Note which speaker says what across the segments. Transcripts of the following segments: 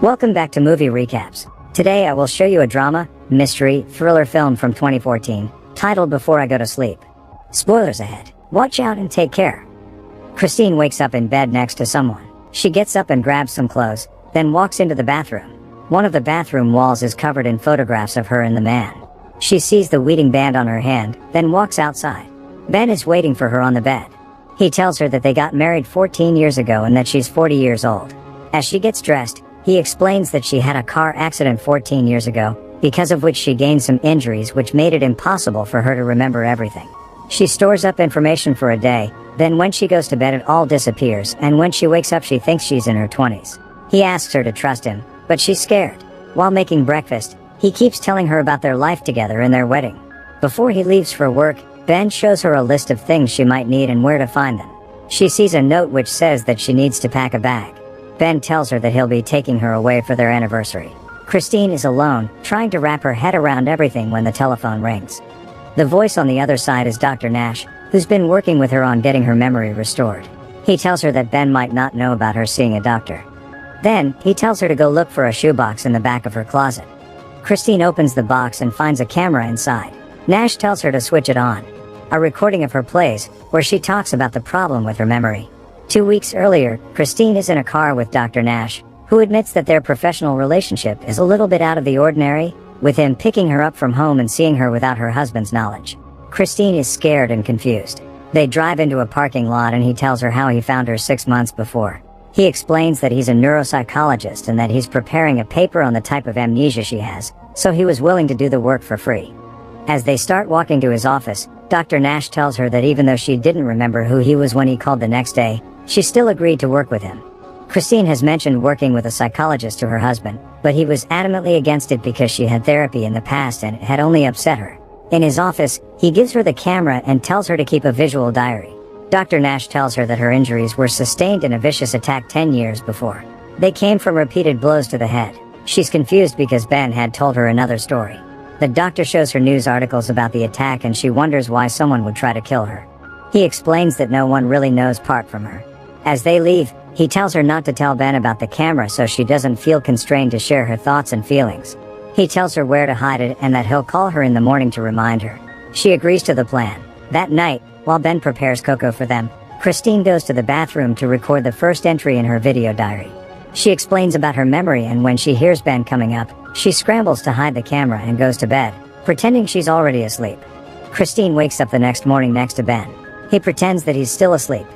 Speaker 1: Welcome back to Movie Recaps. Today I will show you a drama, mystery, thriller film from 2014, titled Before I Go to Sleep. Spoilers ahead. Watch out and take care. Christine wakes up in bed next to someone. She gets up and grabs some clothes, then walks into the bathroom. One of the bathroom walls is covered in photographs of her and the man. She sees the wedding band on her hand, then walks outside. Ben is waiting for her on the bed. He tells her that they got married 14 years ago and that she's 40 years old. As she gets dressed, he explains that she had a car accident 14 years ago, because of which she gained some injuries which made it impossible for her to remember everything. She stores up information for a day, then when she goes to bed it all disappears, and when she wakes up she thinks she's in her 20s. He asks her to trust him, but she's scared. While making breakfast, he keeps telling her about their life together and their wedding. Before he leaves for work, Ben shows her a list of things she might need and where to find them. She sees a note which says that she needs to pack a bag. Ben tells her that he'll be taking her away for their anniversary. Christine is alone, trying to wrap her head around everything when the telephone rings. The voice on the other side is Dr. Nash, who's been working with her on getting her memory restored. He tells her that Ben might not know about her seeing a doctor. Then, he tells her to go look for a shoebox in the back of her closet. Christine opens the box and finds a camera inside. Nash tells her to switch it on. A recording of her plays, where she talks about the problem with her memory. 2 weeks earlier, Christine is in a car with Dr. Nash, who admits that their professional relationship is a little bit out of the ordinary, with him picking her up from home and seeing her without her husband's knowledge. Christine is scared and confused. They drive into a parking lot and he tells her how he found her 6 months before. He explains that he's a neuropsychologist and that he's preparing a paper on the type of amnesia she has, so he was willing to do the work for free. As they start walking to his office, Dr. Nash tells her that even though she didn't remember who he was when he called the next day, she still agreed to work with him. Christine has mentioned working with a psychologist to her husband, but he was adamantly against it because she had therapy in the past and it had only upset her. In his office, he gives her the camera and tells her to keep a visual diary. Dr. Nash tells her that her injuries were sustained in a vicious attack 10 years before. They came from repeated blows to the head. She's confused because Ben had told her another story. The doctor shows her news articles about the attack and she wonders why someone would try to kill her. He explains that no one really knows apart from her. As they leave, he tells her not to tell Ben about the camera so she doesn't feel constrained to share her thoughts and feelings. He tells her where to hide it and that he'll call her in the morning to remind her. She agrees to the plan. That night, while Ben prepares cocoa for them, Christine goes to the bathroom to record the first entry in her video diary. She explains about her memory and when she hears Ben coming up, she scrambles to hide the camera and goes to bed, pretending she's already asleep. Christine wakes up the next morning next to Ben. He pretends that he's still asleep.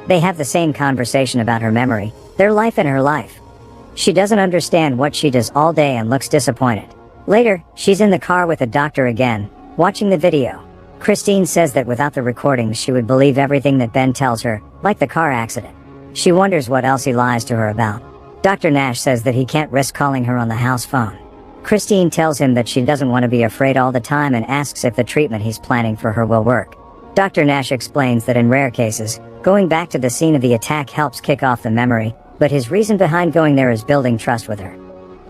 Speaker 1: They have the same conversation about her memory, their life and her life. She doesn't understand what she does all day and looks disappointed. Later, she's in the car with the doctor again, watching the video. Christine says that without the recordings she would believe everything that Ben tells her, like the car accident. She wonders what else he lies to her about. Dr. Nash says that he can't risk calling her on the house phone. Christine tells him that she doesn't want to be afraid all the time and asks if the treatment he's planning for her will work. Dr. Nash explains that in rare cases, going back to the scene of the attack helps kick off the memory, but his reason behind going there is building trust with her.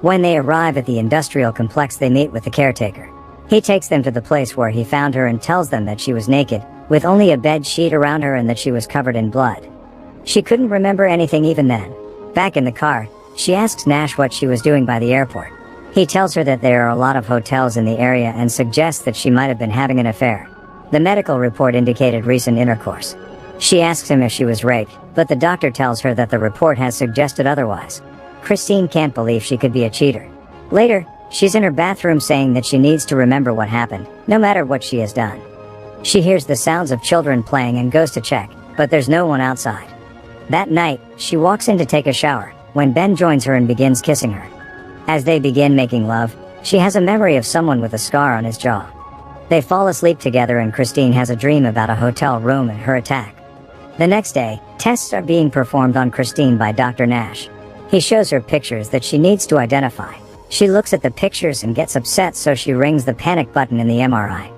Speaker 1: When they arrive at the industrial complex they meet with the caretaker. He takes them to the place where he found her and tells them that she was naked, with only a bed sheet around her and that she was covered in blood. She couldn't remember anything even then. Back in the car, she asks Nash what she was doing by the airport. He tells her that there are a lot of hotels in the area and suggests that she might have been having an affair. The medical report indicated recent intercourse. She asks him if she was raped, but the doctor tells her that the report has suggested otherwise. Christine can't believe she could be a cheater. Later, she's in her bathroom saying that she needs to remember what happened, no matter what she has done. She hears the sounds of children playing and goes to check, but there's no one outside. That night, she walks in to take a shower, when Ben joins her and begins kissing her. As they begin making love, she has a memory of someone with a scar on his jaw. They fall asleep together and Christine has a dream about a hotel room and her attack. The next day, tests are being performed on Christine by Dr. Nash. He shows her pictures that she needs to identify. She looks at the pictures and gets upset, so she rings the panic button in the MRI.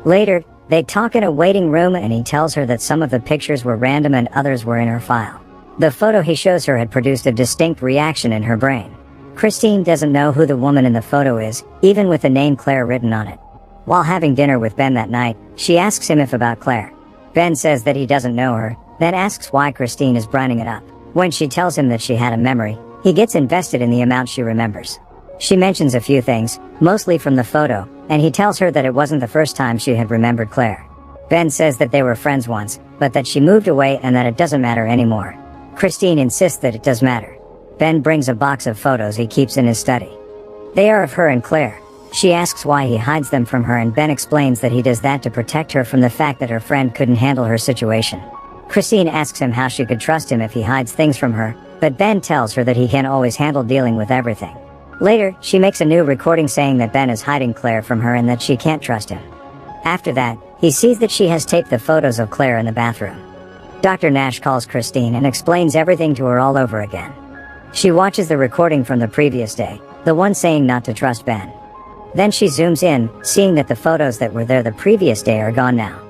Speaker 1: Later, they talk in a waiting room and he tells her that some of the pictures were random and others were in her file. The photo he shows her had produced a distinct reaction in her brain. Christine doesn't know who the woman in the photo is, even with the name Claire written on it. While having dinner with Ben that night, she asks him if about Claire. Ben says that he doesn't know her, then asks why Christine is brightening it up. When she tells him that she had a memory, He gets invested in the amount she remembers. She mentions a few things, mostly from the photo, and he tells her that it wasn't the first time she had remembered Claire. Ben says that they were friends once, but that she moved away and that it doesn't matter anymore. Christine insists that it does matter. Ben brings a box of photos he keeps in his study. They are of her and Claire. She asks why he hides them from her, and Ben explains that he does that to protect her from the fact that her friend couldn't handle her situation. Christine asks him how she could trust him if he hides things from her, but Ben tells her that he can't always handle dealing with everything. Later, she makes a new recording saying that Ben is hiding Claire from her and that she can't trust him. After that, he sees that she has taped the photos of Claire in the bathroom. Dr. Nash calls Christine and explains everything to her all over again. She watches the recording from the previous day, the one saying not to trust Ben. Then she zooms in, seeing that the photos that were there the previous day are gone now.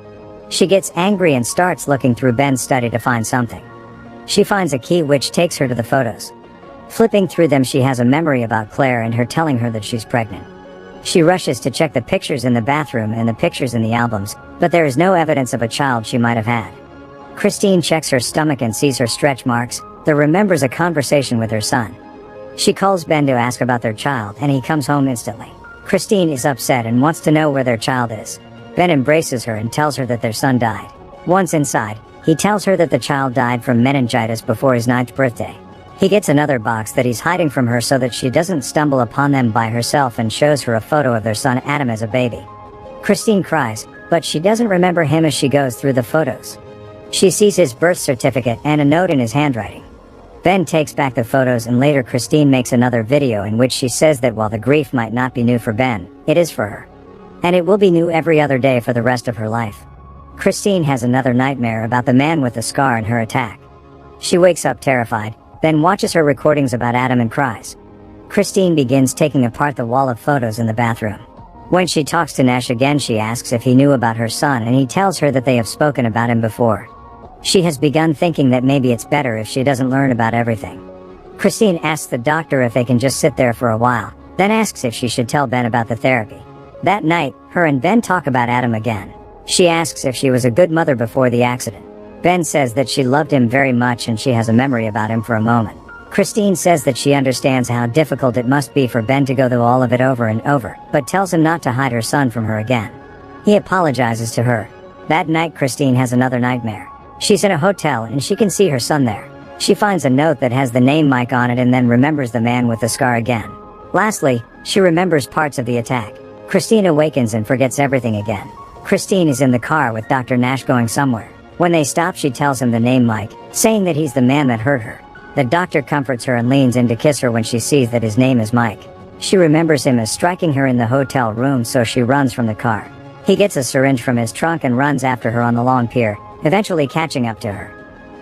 Speaker 1: She gets angry and starts looking through Ben's study to find something. She finds a key which takes her to the photos. Flipping through them, she has a memory about Claire and her telling her that she's pregnant. She rushes to check the pictures in the bathroom and the pictures in the albums, but there is no evidence of a child she might have had. Christine checks her stomach and sees her stretch marks, then remembers a conversation with her son. She calls Ben to ask about their child, and he comes home instantly. Christine is upset and wants to know where their child is. Ben embraces her and tells her that their son died. Once inside, he tells her that the child died from meningitis before his 9th birthday. He gets another box that he's hiding from her so that she doesn't stumble upon them by herself, and shows her a photo of their son Adam as a baby. Christine cries, but she doesn't remember him as she goes through the photos. She sees his birth certificate and a note in his handwriting. Ben takes back the photos, and later Christine makes another video in which she says that while the grief might not be new for Ben, it is for her. And it will be new every other day for the rest of her life. Christine has another nightmare about the man with the scar and her attack. She wakes up terrified, then watches her recordings about Adam and cries. Christine begins taking apart the wall of photos in the bathroom. When she talks to Nash again, she asks if he knew about her son, and he tells her that they have spoken about him before. She has begun thinking that maybe it's better if she doesn't learn about everything. Christine asks the doctor if they can just sit there for a while, then asks if she should tell Ben about the therapy. That night, her and Ben talk about Adam again. She asks if she was a good mother before the accident. Ben says that she loved him very much and she has a memory about him for a moment. Christine says that she understands how difficult it must be for Ben to go through all of it over and over, but tells him not to hide her son from her again. He apologizes to her. That night, Christine has another nightmare. She's in a hotel and she can see her son there. She finds a note that has the name Mike on it and then remembers the man with the scar again. Lastly, she remembers parts of the attack. Christine awakens and forgets everything again. Christine is in the car with Dr. Nash going somewhere. When they stop, she tells him the name Mike, saying that he's the man that hurt her. The doctor comforts her and leans in to kiss her when she sees that his name is Mike. She remembers him as striking her in the hotel room, so she runs from the car. He gets a syringe from his trunk and runs after her on the long pier, eventually catching up to her.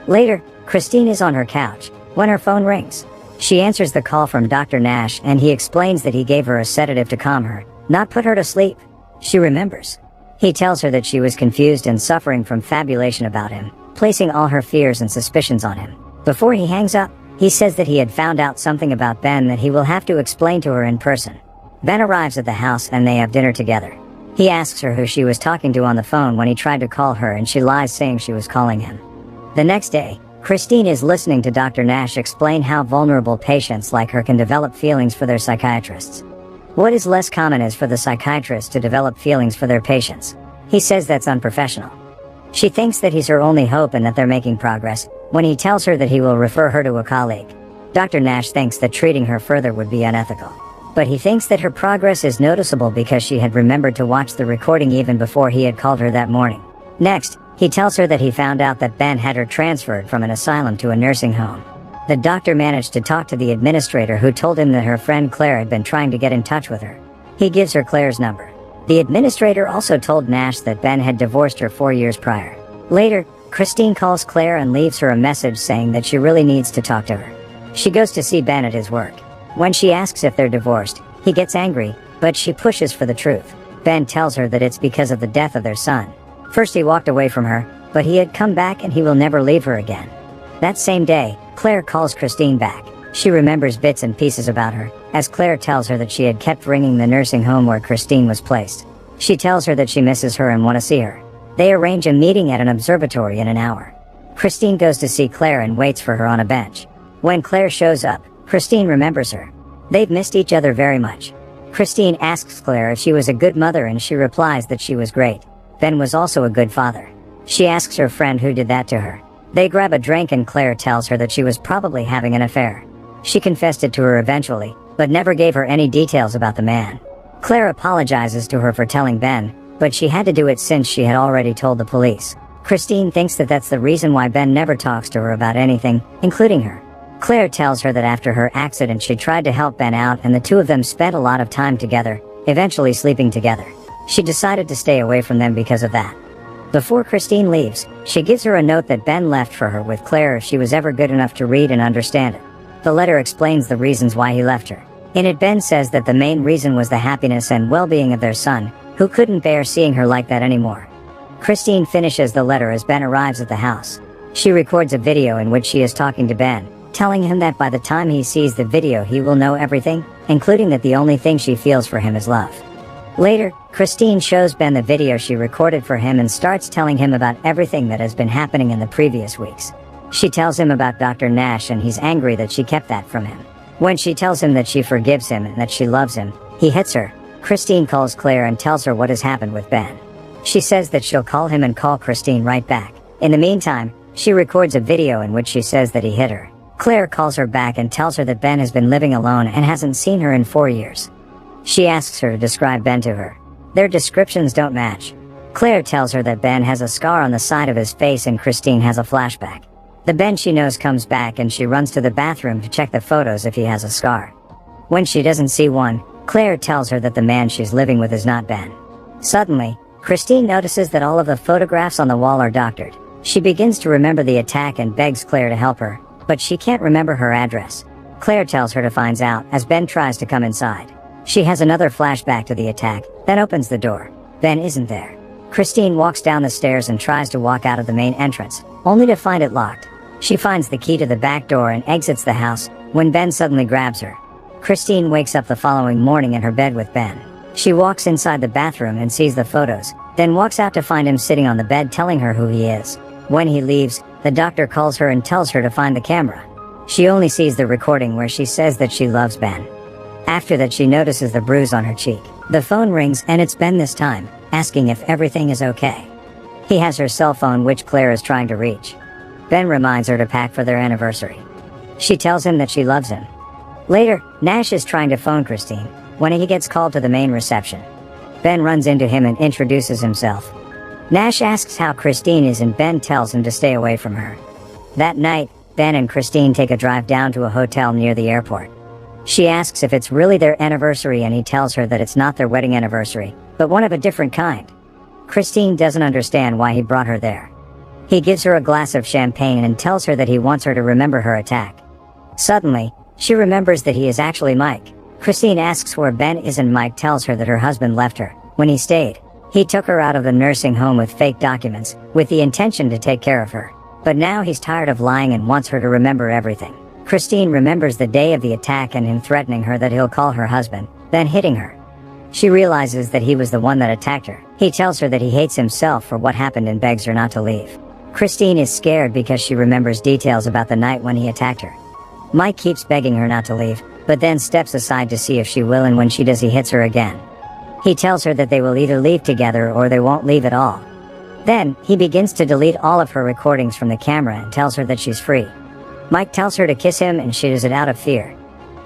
Speaker 1: Later, Christine is on her couch when her phone rings. She answers the call from Dr. Nash, and he explains that he gave her a sedative to calm her, not put her to sleep. She remembers. He tells her that she was confused and suffering from fabulation about him, placing all her fears and suspicions on him. Before he hangs up, he says that he had found out something about Ben that he will have to explain to her in person. Ben arrives at the house and they have dinner together. He asks her who she was talking to on the phone when he tried to call her, and she lies, saying she was calling him. The next day, Christine is listening to Dr. Nash explain how vulnerable patients like her can develop feelings for their psychiatrists. What is less common is for the psychiatrist to develop feelings for their patients. He says that's unprofessional. She thinks that he's her only hope and that they're making progress, when he tells her that he will refer her to a colleague. Dr. Nash thinks that treating her further would be unethical. But he thinks that her progress is noticeable because she had remembered to watch the recording even before he had called her that morning. Next, he tells her that he found out that Ben had her transferred from an asylum to a nursing home. The doctor managed to talk to the administrator, who told him that her friend Claire had been trying to get in touch with her. He gives her Claire's number. The administrator also told Nash that Ben had divorced her 4 years prior. Later, Christine calls Claire and leaves her a message saying that she really needs to talk to her. She goes to see Ben at his work. When she asks if they're divorced, he gets angry, but she pushes for the truth. Ben tells her that it's because of the death of their son. First he walked away from her, but he had come back and he will never leave her again. That same day, Claire calls Christine back. She remembers bits and pieces about her, as Claire tells her that she had kept ringing the nursing home where Christine was placed. She tells her that she misses her and wants to see her. They arrange a meeting at an observatory in an hour. Christine goes to see Claire and waits for her on a bench. When Claire shows up, Christine remembers her. They've missed each other very much. Christine asks Claire if she was a good mother and she replies that she was great. Ben was also a good father. She asks her friend who did that to her. They grab a drink and Claire tells her that she was probably having an affair. She confessed it to her eventually, but never gave her any details about the man. Claire apologizes to her for telling Ben, but she had to do it since she had already told the police. Christine thinks that that's the reason why Ben never talks to her about anything, including her. Claire tells her that after her accident she tried to help Ben out and the two of them spent a lot of time together, eventually sleeping together. She decided to stay away from them because of that. Before Christine leaves, she gives her a note that Ben left for her with Claire if she was ever good enough to read and understand it. The letter explains the reasons why he left her. In it, Ben says that the main reason was the happiness and well-being of their son, who couldn't bear seeing her like that anymore. Christine finishes the letter as Ben arrives at the house. She records a video in which she is talking to Ben, telling him that by the time he sees the video he will know everything, including that the only thing she feels for him is love. Later, Christine shows Ben the video she recorded for him and starts telling him about everything that has been happening in the previous weeks. She tells him about Dr. Nash and he's angry that she kept that from him. When she tells him that she forgives him and that she loves him, he hits her. Christine calls Claire and tells her what has happened with Ben. She says that she'll call him and call Christine right back. In the meantime, she records a video in which she says that he hit her. Claire calls her back and tells her that Ben has been living alone and hasn't seen her in 4 years. She asks her to describe Ben to her. Their descriptions don't match. Claire tells her that Ben has a scar on the side of his face and Christine has a flashback. The Ben she knows comes back and she runs to the bathroom to check the photos if he has a scar. When she doesn't see one, Claire tells her that the man she's living with is not Ben. Suddenly, Christine notices that all of the photographs on the wall are doctored. She begins to remember the attack and begs Claire to help her, but she can't remember her address. Claire tells her to find out as Ben tries to come inside. She has another flashback to the attack, then opens the door. Ben isn't there. Christine walks down the stairs and tries to walk out of the main entrance, only to find it locked. She finds the key to the back door and exits the house, when Ben suddenly grabs her. Christine wakes up the following morning in her bed with Ben. She walks inside the bathroom and sees the photos, then walks out to find him sitting on the bed telling her who he is. When he leaves, the doctor calls her and tells her to find the camera. She only sees the recording where she says that she loves Ben. After that, she notices the bruise on her cheek. The phone rings and it's Ben this time, asking if everything is okay. He has her cell phone which Claire is trying to reach. Ben reminds her to pack for their anniversary. She tells him that she loves him. Later, Nash is trying to phone Christine, when he gets called to the main reception. Ben runs into him and introduces himself. Nash asks how Christine is and Ben tells him to stay away from her. That night, Ben and Christine take a drive down to a hotel near the airport. She asks if it's really their anniversary and he tells her that it's not their wedding anniversary, but one of a different kind. Christine doesn't understand why he brought her there. He gives her a glass of champagne and tells her that he wants her to remember her attack. Suddenly, she remembers that he is actually Mike. Christine asks where Ben is and Mike tells her that her husband left her when he stayed. He took her out of the nursing home with fake documents, with the intention to take care of her. But now he's tired of lying and wants her to remember everything. Christine remembers the day of the attack and him threatening her that he'll call her husband, then hitting her. She realizes that he was the one that attacked her. He tells her that he hates himself for what happened and begs her not to leave. Christine is scared because she remembers details about the night when he attacked her. Mike keeps begging her not to leave, but then steps aside to see if she will, and when she does he hits her again. He tells her that they will either leave together or they won't leave at all. Then, he begins to delete all of her recordings from the camera and tells her that she's free. Mike tells her to kiss him and she does it out of fear.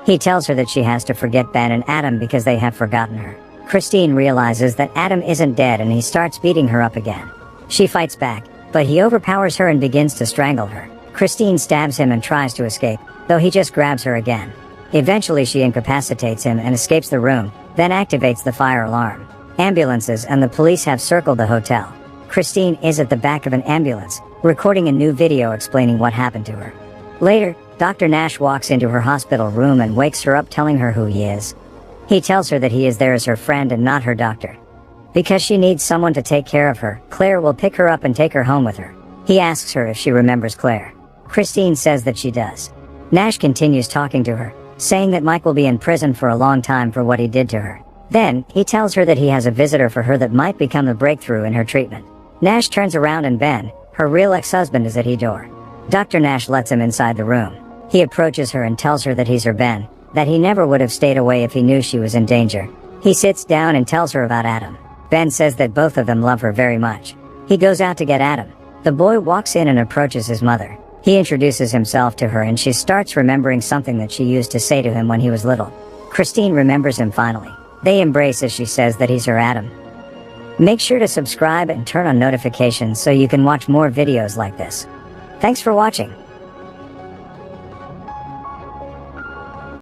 Speaker 1: He tells her that she has to forget Ben and Adam because they have forgotten her. Christine realizes that Adam isn't dead and he starts beating her up again. She fights back, but he overpowers her and begins to strangle her. Christine stabs him and tries to escape, though he just grabs her again. Eventually she incapacitates him and escapes the room, then activates the fire alarm. Ambulances and the police have circled the hotel. Christine is at the back of an ambulance, recording a new video explaining what happened to her. Later, Dr. Nash walks into her hospital room and wakes her up telling her who he is. He tells her that he is there as her friend and not her doctor. Because she needs someone to take care of her, Claire will pick her up and take her home with her. He asks her if she remembers Claire. Christine says that she does. Nash continues talking to her, saying that Mike will be in prison for a long time for what he did to her. Then, he tells her that he has a visitor for her that might become the breakthrough in her treatment. Nash turns around and Ben, her real ex-husband, is at his door. Dr. Nash lets him inside the room. He approaches her and tells her that he's her Ben, that he never would have stayed away if he knew she was in danger. He sits down and tells her about Adam. Ben says that both of them love her very much. He goes out to get Adam. The boy walks in and approaches his mother. He introduces himself to her and she starts remembering something that she used to say to him when he was little. Christine remembers him finally. They embrace as she says that he's her Adam. Make sure to subscribe and turn on notifications so you can watch more videos like this. Thanks for watching.